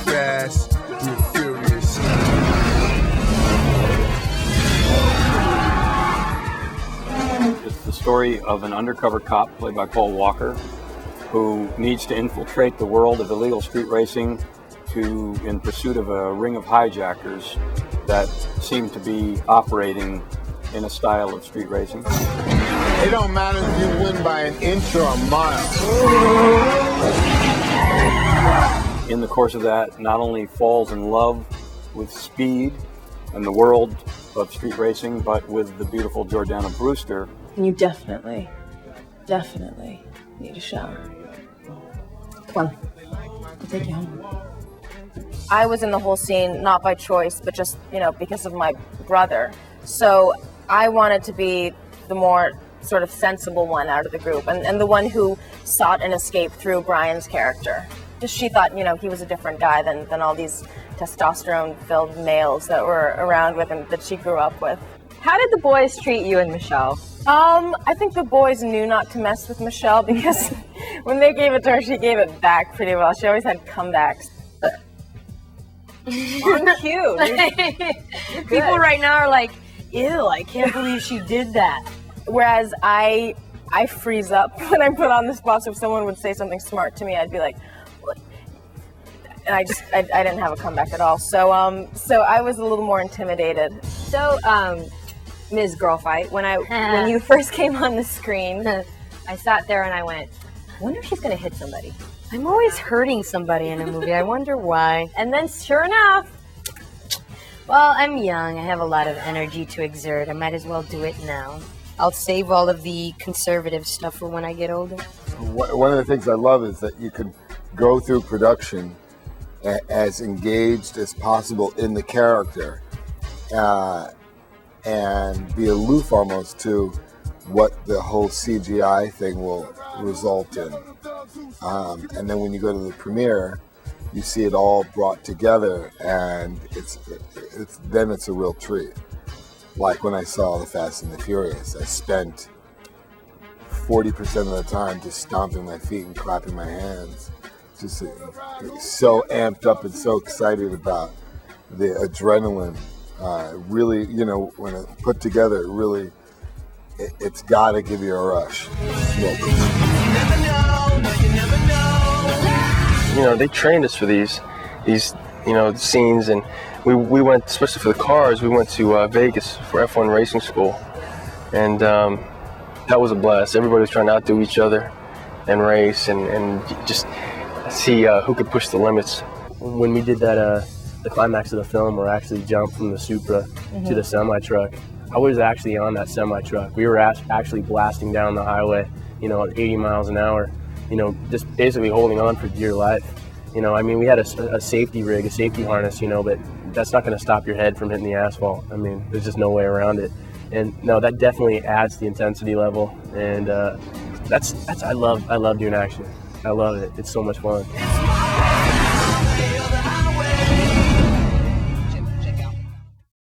Fast and Furious. It's the story of an undercover cop played by Paul Walker who needs to infiltrate the world of illegal street racing in pursuit of a ring of hijackers that seem to be operating in a style of street racing. It don't matter if you win by an inch or a mile. In the course of that, not only falls in love with speed and the world of street racing, but with the beautiful Jordana Brewster. You definitely need a shower. Come on, I'll take you home. I was in the whole scene, not by choice, but just, because of my brother. So I wanted to be the more sort of sensible one out of the group, and the one who sought an escape through Brian's character. Just she thought, he was a different guy than all these testosterone-filled males that were around with him that she grew up with. How did the boys treat you and Michelle? I think the boys knew not to mess with Michelle because when they gave it to her, she gave it back pretty well. She always had comebacks. On cue. People right now are like, ew, I can't believe she did that. Whereas I freeze up when I'm put on the spot, so if someone would say something smart to me, I'd be like, what? And I didn't have a comeback at all. So I was a little more intimidated. So, Ms. Girlfight, when you first came on the screen, I sat there and I went, I wonder if she's going to hit somebody. I'm always hurting somebody in a movie. I wonder why. And then, sure enough, well, I'm young. I have a lot of energy to exert. I might as well do it now. I'll save all of the conservative stuff for when I get older. One of the things I love is that you can go through production as engaged as possible in the character and be aloof almost to what the whole CGI thing will result in. And then when you go to the premiere, you see it all brought together, and it's a real treat. Like when I saw The Fast and the Furious, I spent 40% of the time just stomping my feet and clapping my hands, just so amped up and so excited about the adrenaline. Really, when it's put together, really, it's got to give you a rush. They trained us for these scenes, and we went, especially for the cars, we went to Vegas for F1 racing school, and that was a blast. Everybody was trying to outdo each other and race and just see who could push the limits. When we did that, the climax of the film, where I actually jumped from the Supra to the semi-truck, I was actually on that semi-truck. We were actually blasting down the highway, at 80 miles an hour, just basically holding on for dear life. We had a safety rig, a safety harness, but that's not going to stop your head from hitting the asphalt. There's just no way around it. And no, that definitely adds the intensity level. And I love doing action. I love it. It's so much fun.